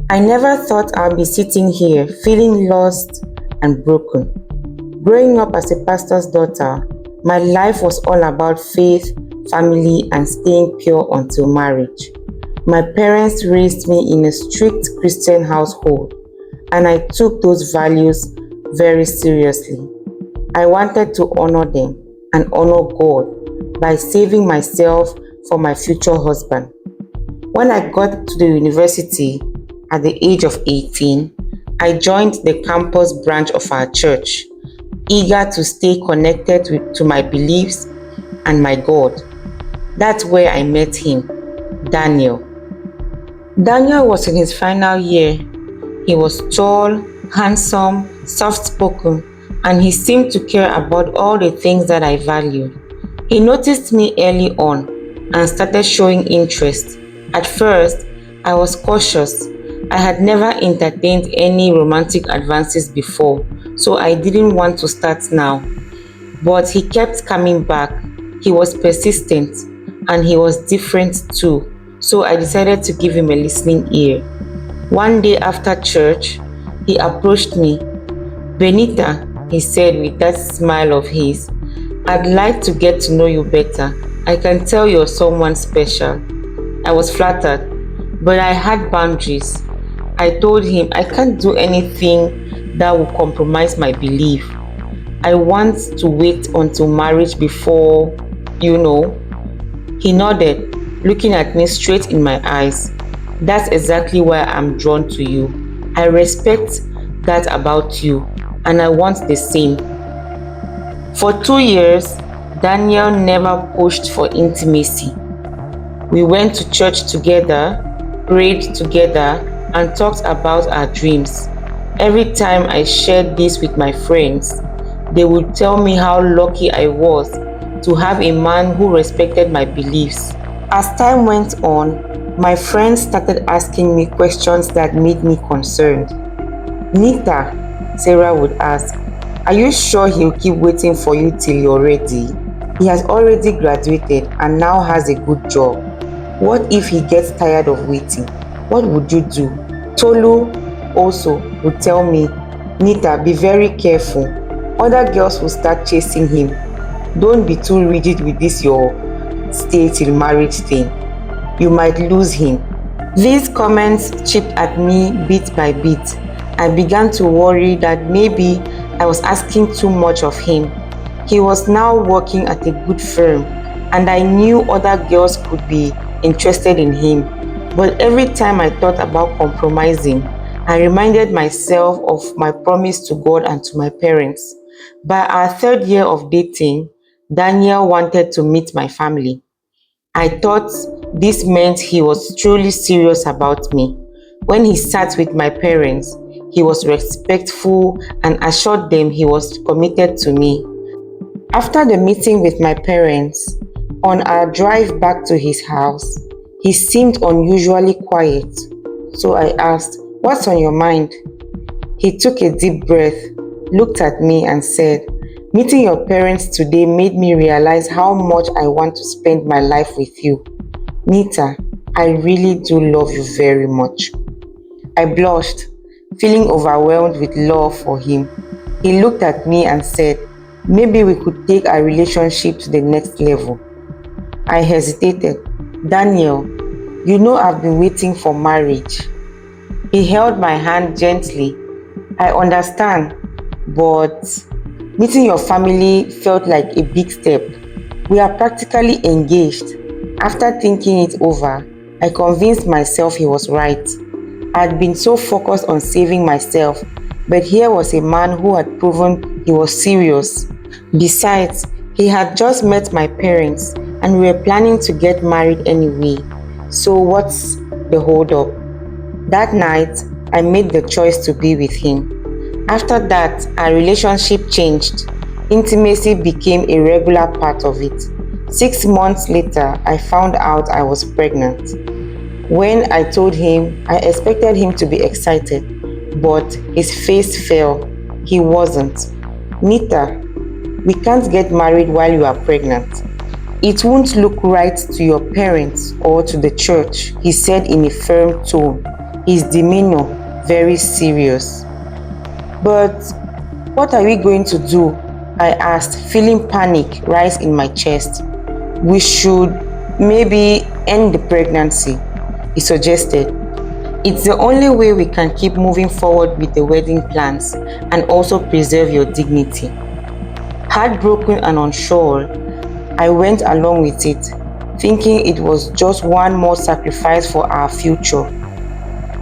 I never thought I'd be sitting here feeling lost and broken. Growing up as a pastor's daughter, my life was all about faith, family, and staying pure until marriage. My parents raised me in a strict Christian household, and I took those values very seriously. I wanted to honor them and honor God by saving myself for my future husband. When I got to the university at the age of 18, I joined the campus branch of our church, eager to stay connected to my beliefs and my God. That's where I met him, Daniel. Daniel was in his final year. He was tall, handsome, soft-spoken, and he seemed to care about all the things that I valued. He noticed me early on and started showing interest. At first, I was cautious. I had never entertained any romantic advances before, so I didn't want to start now. But he kept coming back. He was persistent and he was different too, so I decided to give him a listening ear. One day after church, he approached me. "Benita," he said with that smile of his, "I'd like to get to know you better. I can tell you're someone special." I was flattered, but I had boundaries. I told him I can't do anything that would compromise my belief. I want to wait until marriage before, you know. He nodded, looking at me straight in my eyes. "That's exactly why I'm drawn to you. I respect that about you, and I want the same." For 2 years, Daniel never pushed for intimacy. We went to church together, prayed together, and talked about our dreams. Every time I shared this with my friends, they would tell me how lucky I was to have a man who respected my beliefs. As time went on, my friends started asking me questions that made me concerned. "Nita," Sarah would ask, "are you sure he'll keep waiting for you till you're ready? He has already graduated and now has a good job. What if he gets tired of waiting? What would you do?" Tolu also would tell me, "Nita, be very careful. Other girls will start chasing him. Don't be too rigid with this your stay till marriage thing. You might lose him." These comments chipped at me bit by bit. I began to worry that maybe I was asking too much of him. He was now working at a good firm, and I knew other girls could be interested in him. But every time I thought about compromising, I reminded myself of my promise to God and to my parents. By our third year of dating, Daniel wanted to meet my family. I thought this meant he was truly serious about me. When he sat with my parents, he was respectful and assured them he was committed to me. After the meeting with my parents, on our drive back to his house, he seemed unusually quiet. So I asked, "What's on your mind?" He took a deep breath, looked at me and said, "Meeting your parents today made me realize how much I want to spend my life with you. Nita, I really do love you very much." I blushed, feeling overwhelmed with love for him. He looked at me and said, "Maybe we could take our relationship to the next level." I hesitated. "Daniel, you know I've been waiting for marriage." He held my hand gently. "I understand, but meeting your family felt like a big step. We are practically engaged." After thinking it over, I convinced myself he was right. I'd been so focused on saving myself, but here was a man who had proven he was serious. Besides, he had just met my parents and we were planning to get married anyway. So what's the hold up? That night, I made the choice to be with him. After that, our relationship changed. Intimacy became a regular part of it. 6 months later, I found out I was pregnant. When I told him, I expected him to be excited, but his face fell. He wasn't. "Nita, we can't get married while you are pregnant. It won't look right to your parents or to the church," he said in a firm tone. his demeanor very serious. But what are we going to do? I asked, feeling panic rise in my chest. We should maybe end the pregnancy, he suggested. It's the only way we can keep moving forward with the wedding plans and also preserve your dignity. Heartbroken and unsure, I went along with it, thinking it was just one more sacrifice for our future.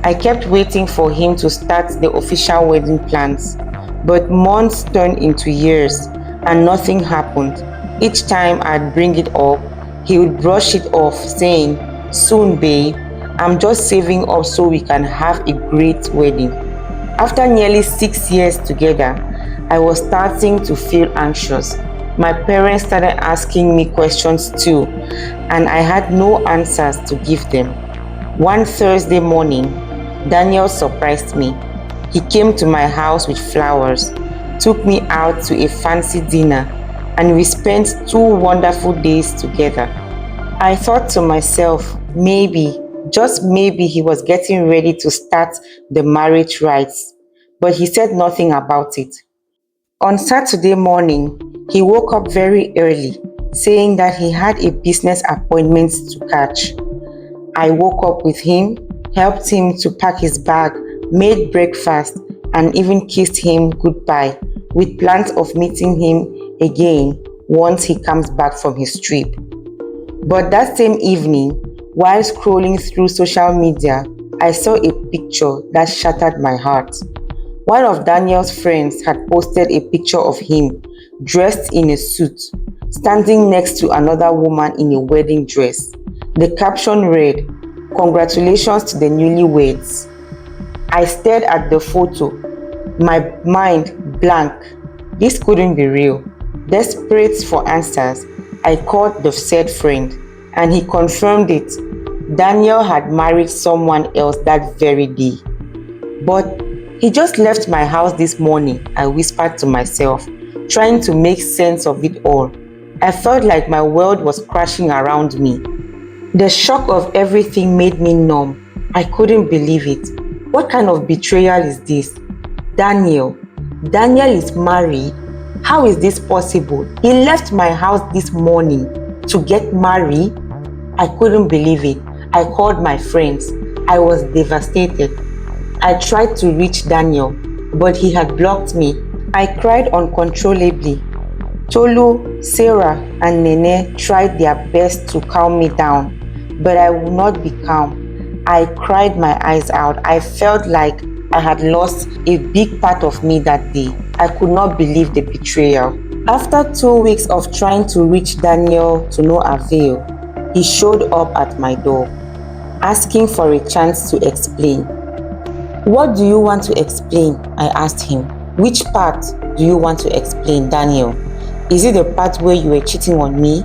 I kept waiting for him to start the official wedding plans, but months turned into years and nothing happened. Each time I'd bring it up, he would brush it off, saying, "Soon, babe, I'm just saving up so we can have a great wedding." After nearly 6 years together, I was starting to feel anxious. My parents started asking me questions too, and I had no answers to give them. One Thursday morning, Daniel surprised me. He came to my house with flowers, took me out to a fancy dinner, and we spent 2 wonderful days together. I thought to myself, maybe, just maybe he was getting ready to start the marriage rites, but he said nothing about it. On Saturday morning, he woke up very early, saying that he had a business appointment to catch. I woke up with him, helped him to pack his bag, made breakfast, and even kissed him goodbye, with plans of meeting him again once he comes back from his trip. But that same evening, while scrolling through social media, I saw a picture that shattered my heart. One of Daniel's friends had posted a picture of him dressed in a suit, standing next to another woman in a wedding dress. The caption read, "Congratulations to the newlyweds." I stared at the photo, my mind blank. This couldn't be real. Desperate for answers, I called the said friend, and he confirmed it. Daniel had married someone else that very day. "But he just left my house this morning," I whispered to myself, trying to make sense of it all. I felt like my world was crashing around me. The shock of everything made me numb. I couldn't believe it. What kind of betrayal is this? Daniel. Daniel is married? How is this possible? He left my house this morning to get married? I couldn't believe it. I called my friends. I was devastated. I tried to reach Daniel, but he had blocked me. I cried uncontrollably. Tolu, Sarah, and Nene tried their best to calm me down, but I would not be calm. I cried my eyes out. I felt like I had lost a big part of me that day. I could not believe the betrayal. After 2 weeks of trying to reach Daniel to no avail, he showed up at my door, asking for a chance to explain. "What do you want to explain?" I asked him. "Which part do you want to explain, Daniel? Is it the part where you were cheating on me?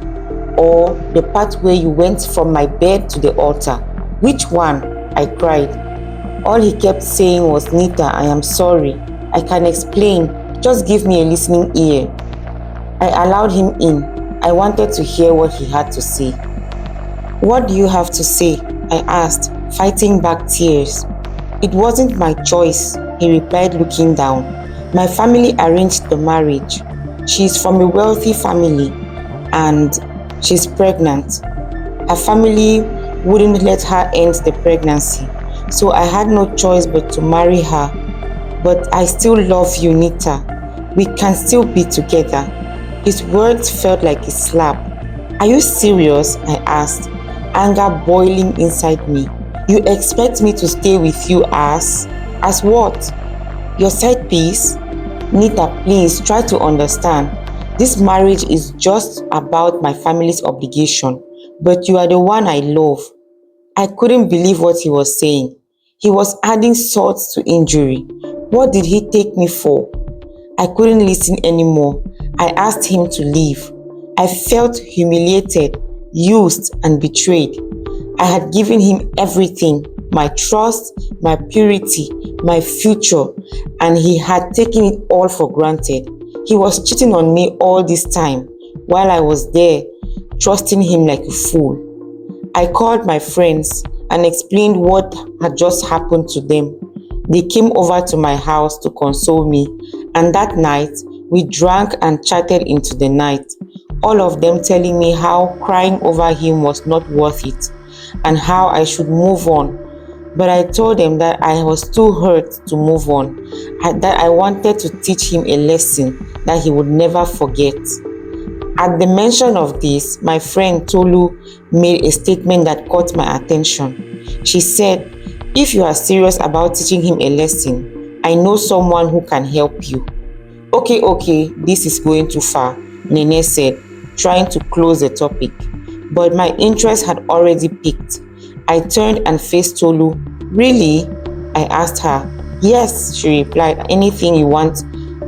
Or the part where you went from my bed to the altar? Which one?" I cried. All he kept saying was, "Nita, I am sorry. I can explain. Just give me a listening ear." I allowed him in. I wanted to hear what he had to say. "What do you have to say?" I asked, fighting back tears. "It wasn't my choice," he replied, looking down. "My family arranged the marriage. She's from a wealthy family and she's pregnant. Her family wouldn't let her end the pregnancy, so I had no choice but to marry her. But I still love you, Nita. We can still be together." His words felt like a slap. "Are you serious?" I asked, anger boiling inside me. "You expect me to stay with you as what? Your side piece? Nita, please try to understand. This marriage is just about my family's obligation, but you are the one I love." I couldn't believe what he was saying. He was adding salt to injury. What did he take me for? I couldn't listen anymore. I asked him to leave. I felt humiliated, used, and betrayed. I had given him everything, my trust, my purity, my future, and he had taken it all for granted. He was cheating on me all this time, while I was there, trusting him like a fool. I called my friends, and explained what had just happened to them. They came over to my house to console me, and that night we drank and chatted into the night, all of them telling me how crying over him was not worth it and how I should move on. But I told them that I was too hurt to move on, that I wanted to teach him a lesson that he would never forget. At the mention of this, my friend Tolu made a statement that caught my attention. She said, "If you are serious about teaching him a lesson, I know someone who can help you." Okay, this is going too far, Nene said, trying to close the topic. But my interest had already piqued. I turned and faced Tolu. "Really?" I asked her. "Yes," she replied, "anything you want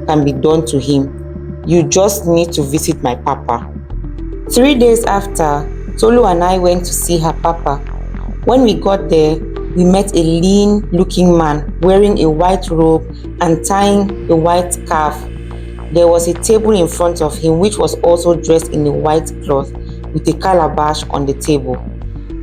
can be done to him. You just need to visit my papa." 3 days after, Tolu and I went to see her papa. When we got there, we met a lean-looking man wearing a white robe and tying a white scarf. There was a table in front of him which was also dressed in a white cloth with a calabash on the table.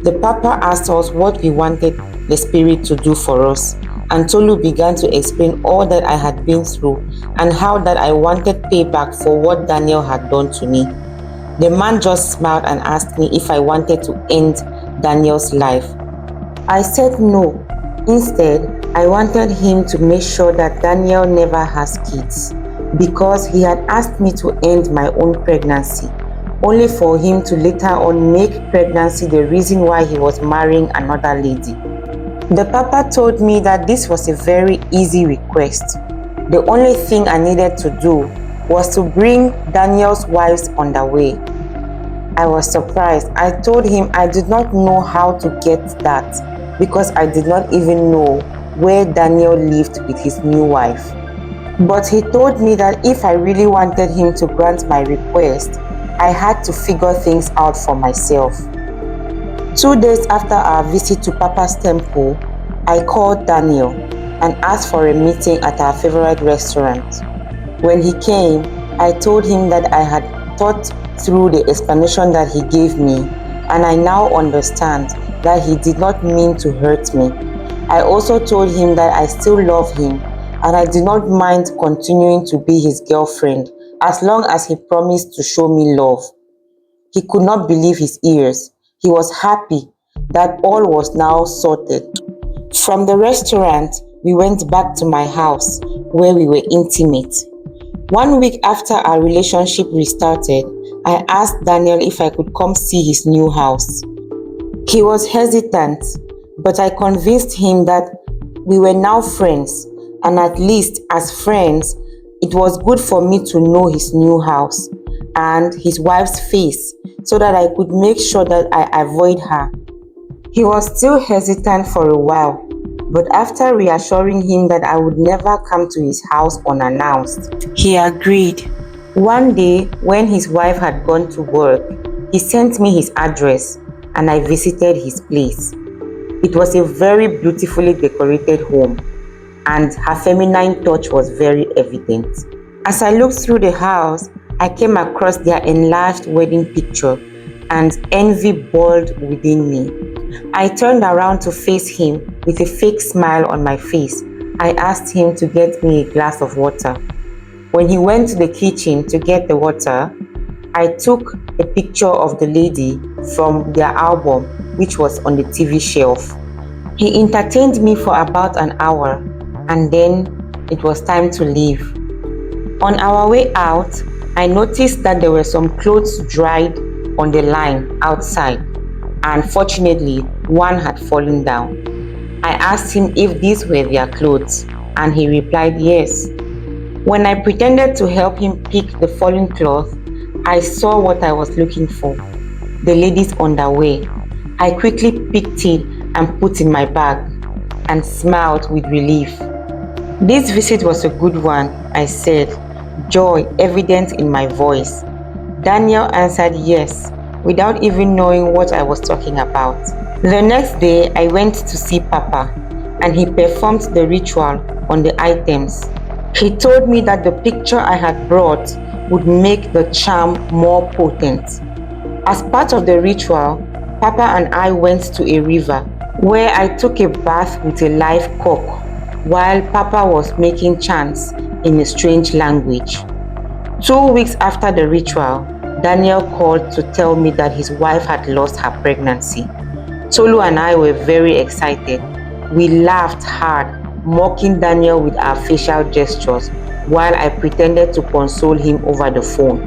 The papa asked us what we wanted the spirit to do for us, and Tolu began to explain all that I had been through and how that I wanted payback for what Daniel had done to me. The man just smiled and asked me if I wanted to end Daniel's life. I said no. Instead, I wanted him to make sure that Daniel never has kids, because he had asked me to end my own pregnancy, only for him to later on make pregnancy the reason why he was marrying another lady. The papa told me that this was a very easy request. The only thing I needed to do was to bring Daniel's wife's underwear. I was surprised. I told him I did not know how to get that because I did not even know where Daniel lived with his new wife. But he told me that if I really wanted him to grant my request, I had to figure things out for myself. 2 days after our visit to Papa's temple, I called Daniel and asked for a meeting at our favorite restaurant. When he came, I told him that I had thought through the explanation that he gave me, and I now understand that he did not mean to hurt me. I also told him that I still love him and I did not mind continuing to be his girlfriend as long as he promised to show me love. He could not believe his ears. He was happy that all was now sorted. From the restaurant, we went back to my house where we were intimate. 1 week after our relationship restarted, I asked Daniel if I could come see his new house. He was hesitant, but I convinced him that we were now friends, and at least as friends, it was good for me to know his new house and his wife's face so that I could make sure that I avoid her. He was still hesitant for a while, but after reassuring him that I would never come to his house unannounced, he agreed. One day, when his wife had gone to work, he sent me his address and I visited his place. It was a very beautifully decorated home, and her feminine touch was very evident. As I looked through the house, I came across their enlarged wedding picture, and envy boiled within me. I turned around to face him with a fake smile on my face. I asked him to get me a glass of water. When he went to the kitchen to get the water, I took a picture of the lady from their album, which was on the TV shelf. He entertained me for about an hour, and then it was time to leave. On our way out, I noticed that there were some clothes dried on the line outside, and fortunately, one had fallen down. I asked him if these were their clothes, and he replied yes. When I pretended to help him pick the fallen cloth, I saw what I was looking for, the lady's underwear. I quickly picked it and put in my bag and smiled with relief. This visit was a good one, I said, joy evident in my voice. Daniel answered yes, without even knowing what I was talking about. The next day, I went to see Papa, and he performed the ritual on the items. He told me that the picture I had brought would make the charm more potent. As part of the ritual, Papa and I went to a river where I took a bath with a live cock while Papa was making chants in a strange language. 2 weeks after the ritual, Daniel called to tell me that his wife had lost her pregnancy. Tolu and I were very excited. We laughed hard, mocking Daniel with our facial gestures while I pretended to console him over the phone.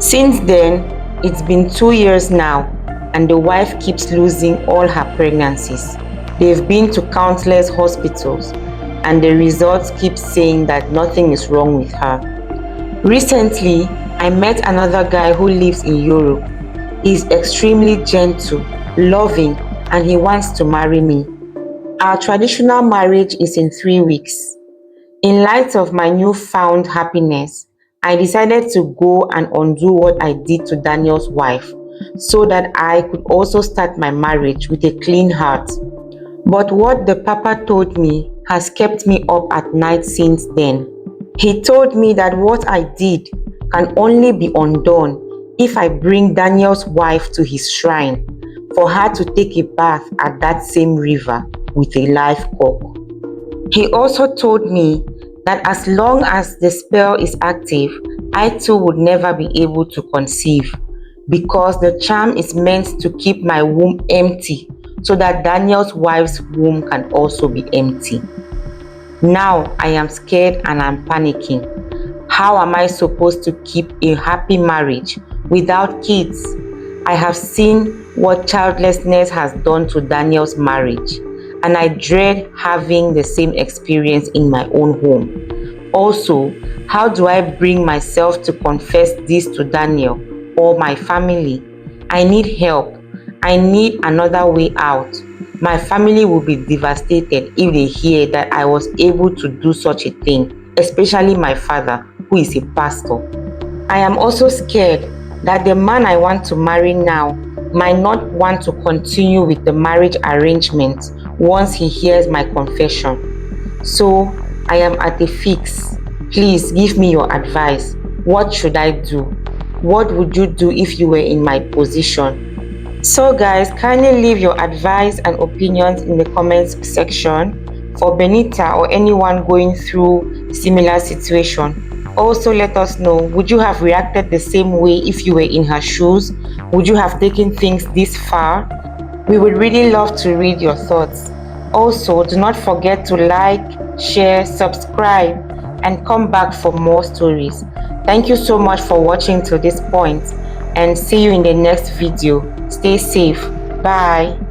Since then, it's been 2 years now, and the wife keeps losing all her pregnancies. They've been to countless hospitals, and the results keep saying that nothing is wrong with her. Recently, I met another guy who lives in Europe. He's extremely gentle, loving, and he wants to marry me. Our traditional marriage is in 3 weeks. In light of my newfound happiness, I decided to go and undo what I did to Daniel's wife so that I could also start my marriage with a clean heart. But what the Papa told me has kept me up at night since then. He told me that what I did can only be undone if I bring Daniel's wife to his shrine for her to take a bath at that same river with a live cock. He also told me that as long as the spell is active, I too would never be able to conceive because the charm is meant to keep my womb empty so that Daniel's wife's womb can also be empty. Now I am scared and I'm panicking. How am I supposed to keep a happy marriage without kids? I have seen what childlessness has done to Daniel's marriage, and I dread having the same experience in my own home. Also, how do I bring myself to confess this to Daniel or my family? I need help. I need another way out. My family will be devastated if they hear that I was able to do such a thing, especially my father, who is a pastor. I am also scared that the man I want to marry now might not want to continue with the marriage arrangement once he hears my confession. So I am at a fix. Please give me your advice. What should I do? What would you do if you were in my position? So guys, kindly leave your advice and opinions in the comments section for Benita or anyone going through similar situation. Also let us know, would you have reacted the same way if you were in her shoes? Would you have taken things this far? We would really love to read your thoughts. Also, do not forget to like, share, subscribe, and come back for more stories. Thank you so much for watching to this point, and see you in the next video. Stay safe. Bye.